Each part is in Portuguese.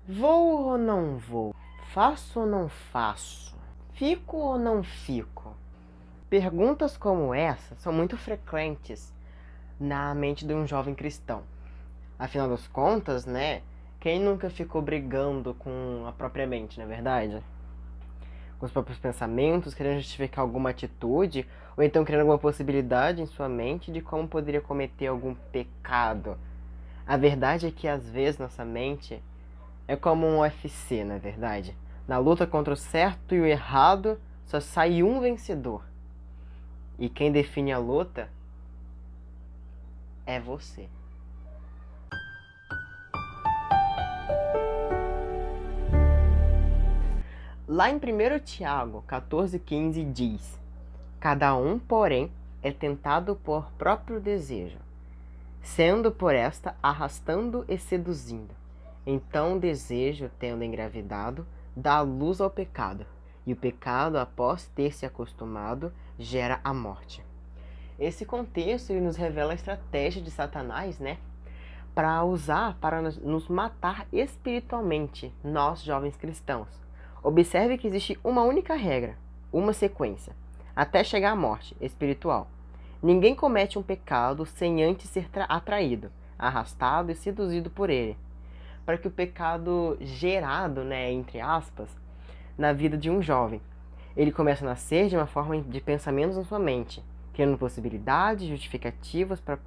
Vou ou não vou? Faço ou não faço? Fico ou não fico? Perguntas como essa são muito frequentes na mente de um jovem cristão. Afinal das contas, né? Quem nunca ficou brigando com a própria mente, não é verdade? Com os próprios pensamentos, querendo justificar alguma atitude, ou então criando alguma possibilidade em sua mente de como poderia cometer algum pecado. A verdade é que às vezes nossa mente é como um UFC, na verdade. Na luta contra o certo e o errado, só sai um vencedor. E quem define a luta é você. Lá em 1 Tiago 14,15 diz: Cada um, porém, é tentado por próprio desejo, sendo por esta arrastando e seduzindo. Então o desejo, tendo engravidado, dá luz ao pecado, e o pecado, após ter se acostumado, gera a morte. Esse contexto ele nos revela a estratégia de Satanás, né? Para usar para nos matar espiritualmente, nós jovens cristãos. Observe que existe uma única regra, uma sequência, até chegar à morte espiritual. Ninguém comete um pecado sem antes ser atraído, arrastado e seduzido por ele. Para que o pecado gerado, né, entre aspas, na vida de um jovem, ele começa a nascer de uma forma de pensamentos na sua mente, criando possibilidades, justificativas para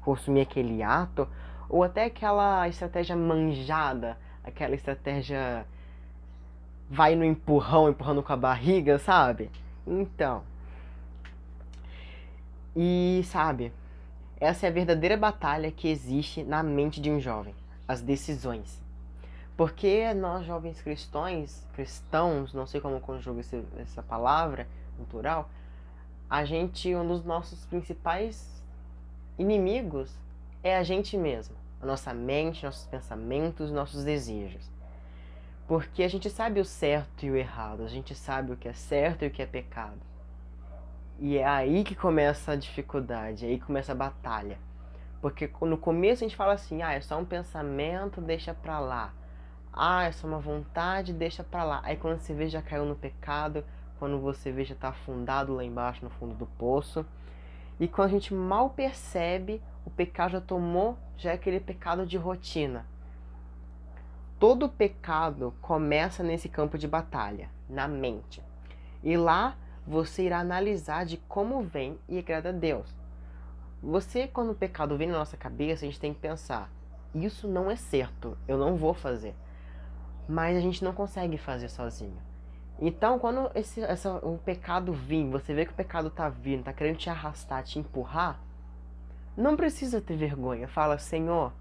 consumir aquele ato, ou até aquela estratégia manjada, aquela estratégia vai no empurrão, empurrando com a barriga, sabe? Então, sabe, essa é a verdadeira batalha que existe na mente de um jovem, as decisões. Porque nós jovens cristãos, não sei como conjuga essa palavra no plural, um dos nossos principais inimigos é a gente mesmo, a nossa mente, nossos pensamentos, nossos desejos. Porque a gente sabe o certo e o errado, a gente sabe o que é certo e o que é pecado. E é aí que começa a dificuldade, é aí que começa a batalha. Porque no começo a gente fala assim, é só um pensamento, deixa pra lá. É só uma vontade, deixa pra lá. Aí quando você vê já caiu no pecado, quando você vê já tá afundado lá embaixo no fundo do poço. E quando a gente mal percebe, o pecado já tomou, já é aquele pecado de rotina. Todo pecado começa nesse campo de batalha, na mente. E lá você irá analisar de como vem e agrada a Deus. Quando o pecado vem na nossa cabeça, a gente tem que pensar, isso não é certo, eu não vou fazer. Mas a gente não consegue fazer sozinho. Então, quando o pecado vir, você vê que o pecado tá vindo, tá querendo te arrastar, te empurrar, não precisa ter vergonha. Fala, Senhor,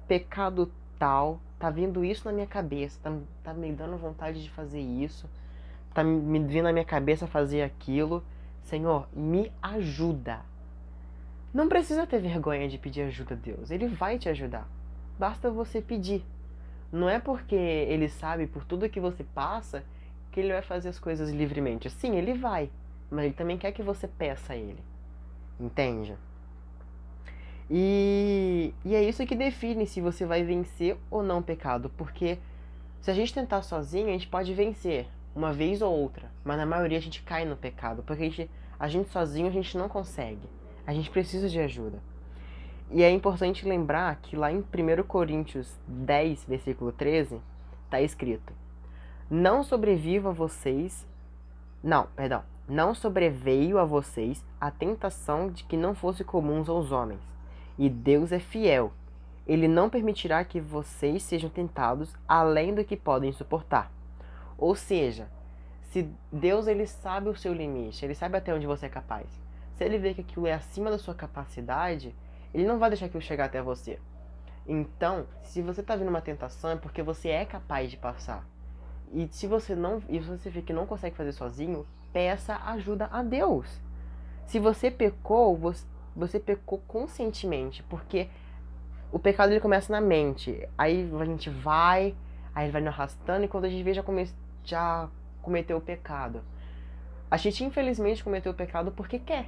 pecado tal, tá vindo isso na minha cabeça, tá me dando vontade de fazer isso, tá me vindo na minha cabeça fazer aquilo. Senhor, me ajuda. Não precisa ter vergonha de pedir ajuda a Deus, Ele vai te ajudar. Basta você pedir. Não é porque Ele sabe por tudo que você passa que Ele vai fazer as coisas livremente. Sim, Ele vai, mas Ele também quer que você peça a Ele. Entende? E é isso que define se você vai vencer ou não o pecado. Porque se a gente tentar sozinho, a gente pode vencer uma vez ou outra. Mas na maioria a gente cai no pecado. Porque a gente sozinho a gente não consegue. A gente precisa de ajuda. E é importante lembrar que lá em 1 Coríntios 10, versículo 13, está escrito: Não sobreveio a vocês a tentação de que não fosse comuns aos homens. E Deus é fiel. Ele não permitirá que vocês sejam tentados além do que podem suportar. Ou seja, se Deus ele sabe o seu limite, ele sabe até onde você é capaz. Se ele vê que aquilo é acima da sua capacidade, ele não vai deixar aquilo chegar até você. Então, se você está vindo uma tentação, é porque você é capaz de passar. E se você vê que não consegue fazer sozinho, peça ajuda a Deus. Se você pecou, você pecou conscientemente, porque o pecado ele começa na mente. Aí a gente vai nos arrastando, e quando a gente vê, já cometeu o pecado. A gente infelizmente cometeu o pecado porque quer.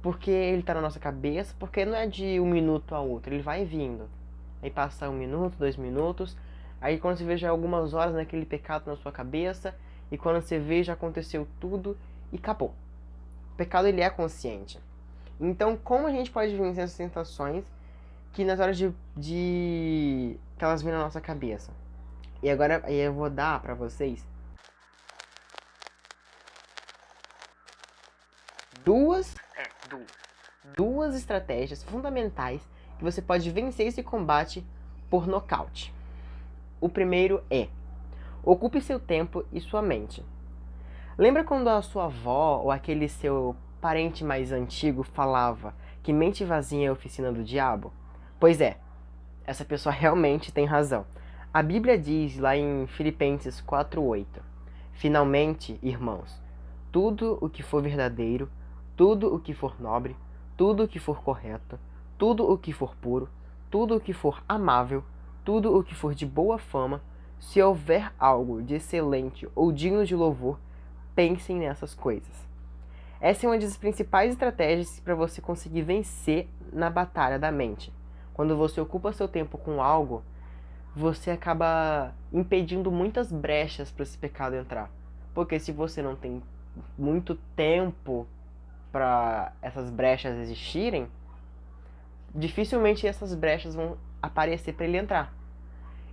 Porque ele tá na nossa cabeça, porque não é de um minuto a outro, ele vai vindo. Aí passa 1 minuto, 2 minutos, Aí quando você vê já algumas horas naquele pecado na sua cabeça, e quando você vê já aconteceu tudo e acabou. O pecado ele é consciente. Então como a gente pode vencer essas tentações que nas horas que elas vêm na nossa cabeça? E agora eu vou dar pra vocês duas estratégias fundamentais que você pode vencer esse combate por nocaute. O primeiro é: ocupe seu tempo e sua mente. Lembra quando a sua avó ou aquele seu parente mais antigo falava que mente vazia é a oficina do diabo? Pois é, essa pessoa realmente tem razão. A Bíblia diz lá em Filipenses 4:8: finalmente, irmãos, tudo o que for verdadeiro, tudo o que for nobre, tudo o que for correto, tudo o que for puro, tudo o que for amável, tudo o que for de boa fama, se houver algo de excelente ou digno de louvor, pensem nessas coisas. Essa é uma das principais estratégias para você conseguir vencer na batalha da mente. Quando você ocupa seu tempo com algo, você acaba impedindo muitas brechas para esse pecado entrar. Porque se você não tem muito tempo para essas brechas existirem, dificilmente essas brechas vão aparecer para ele entrar.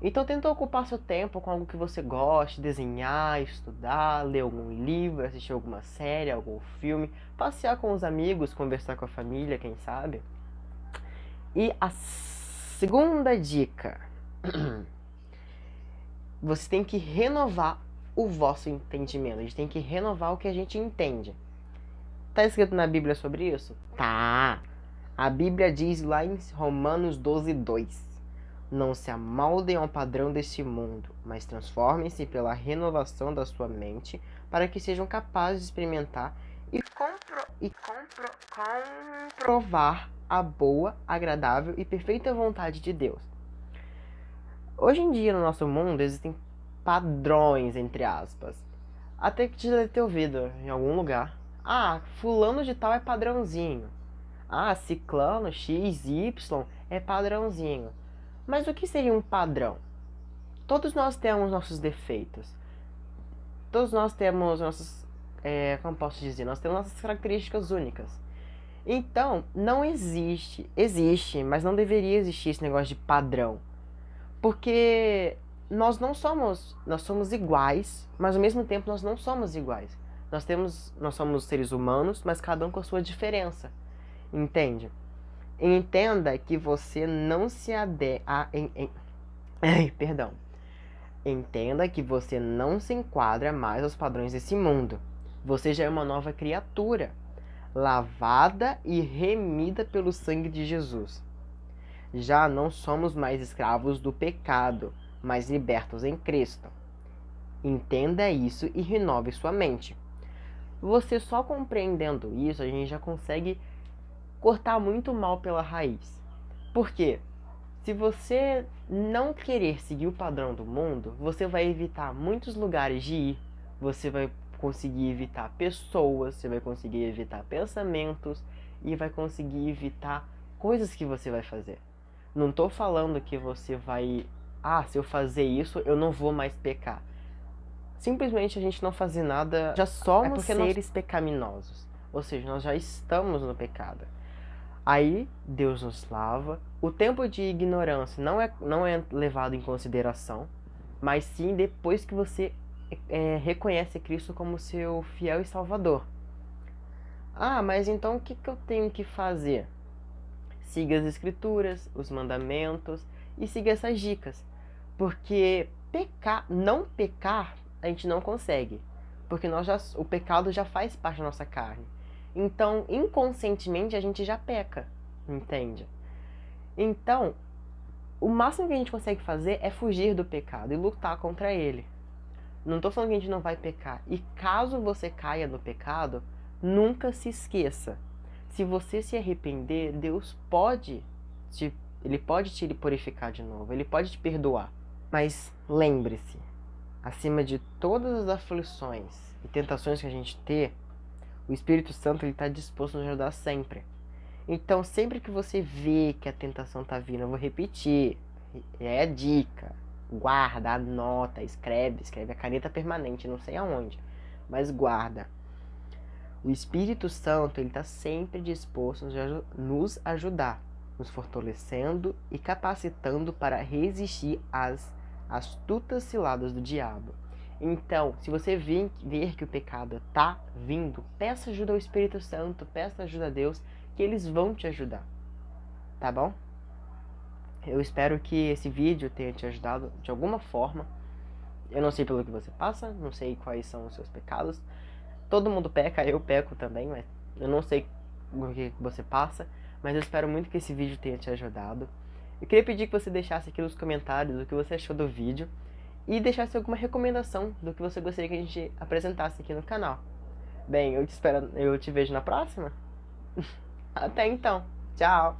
Então tenta ocupar seu tempo com algo que você goste, desenhar, estudar, ler algum livro, assistir alguma série, algum filme, passear com os amigos, conversar com a família, quem sabe. E a segunda dica: você tem que renovar o vosso entendimento. A gente tem que renovar o que a gente entende. Tá escrito na Bíblia sobre isso? Tá. A Bíblia diz lá em Romanos 12:2: não se amoldem ao padrão deste mundo, mas transformem-se pela renovação da sua mente, para que sejam capazes de experimentar e comprovar a boa, agradável e perfeita vontade de Deus. Hoje em dia, no nosso mundo, existem padrões, entre aspas. Até que você deve ter ouvido em algum lugar: ah, fulano de tal é padrãozinho. Ah, ciclano, x, y é padrãozinho. Mas o que seria um padrão? Todos nós temos nossos defeitos. Todos nós temos nossos... como posso dizer? Nós temos nossas características únicas. Então, não existe... Existe, mas não deveria existir esse negócio de padrão. Porque nós não somos... Nós somos iguais, mas ao mesmo tempo nós não somos iguais. Nós somos seres humanos, mas cada um com a sua diferença. Entende? Entenda que você não se Entenda que você não se enquadra mais aos padrões desse mundo. Você já é uma nova criatura, lavada e remida pelo sangue de Jesus. Já não somos mais escravos do pecado, mas libertos em Cristo. Entenda isso e renove sua mente. Você só compreendendo isso, a gente já consegue cortar muito mal pela raiz. Por quê? Se você não querer seguir o padrão do mundo, você vai evitar muitos lugares de ir, você vai conseguir evitar pessoas, você vai conseguir evitar pensamentos e vai conseguir evitar coisas que você vai fazer. Não estou falando que você vai... ah, se eu fazer isso, eu não vou mais pecar. Simplesmente a gente não fazer nada, já somos seres pecaminosos. Ou seja, nós já estamos no pecado. Aí Deus nos lava. O tempo de ignorância não é levado em consideração, mas sim depois que você reconhece Cristo como seu fiel e salvador. Ah, mas então o que eu tenho que fazer? Siga as escrituras, os mandamentos e siga essas dicas. Porque não pecar, a gente não consegue. Porque o pecado já faz parte da nossa carne. Então, inconscientemente, a gente já peca, entende? Então, o máximo que a gente consegue fazer é fugir do pecado e lutar contra ele. Não estou falando que a gente não vai pecar. E caso você caia no pecado, nunca se esqueça. Se você se arrepender, Deus Ele pode te purificar de novo, Ele pode te perdoar. Mas lembre-se, acima de todas as aflições e tentações que a gente tem, o Espírito Santo está disposto a nos ajudar sempre. Então, sempre que você vê que a tentação está vindo, eu vou repetir, é a dica. Guarda, anota, escreve a caneta permanente, não sei aonde, mas guarda. O Espírito Santo, ele está sempre disposto a nos ajudar, nos fortalecendo e capacitando para resistir às astutas ciladas do diabo. Então, se você ver que o pecado está vindo, peça ajuda ao Espírito Santo, peça ajuda a Deus, que eles vão te ajudar, tá bom? Eu espero que esse vídeo tenha te ajudado de alguma forma. Eu não sei pelo que você passa, não sei quais são os seus pecados. Todo mundo peca, eu peco também, mas eu não sei o que você passa. Mas eu espero muito que esse vídeo tenha te ajudado. Eu queria pedir que você deixasse aqui nos comentários o que você achou do vídeo. E deixasse alguma recomendação do que você gostaria que a gente apresentasse aqui no canal. Bem, eu te vejo na próxima. Até então. Tchau.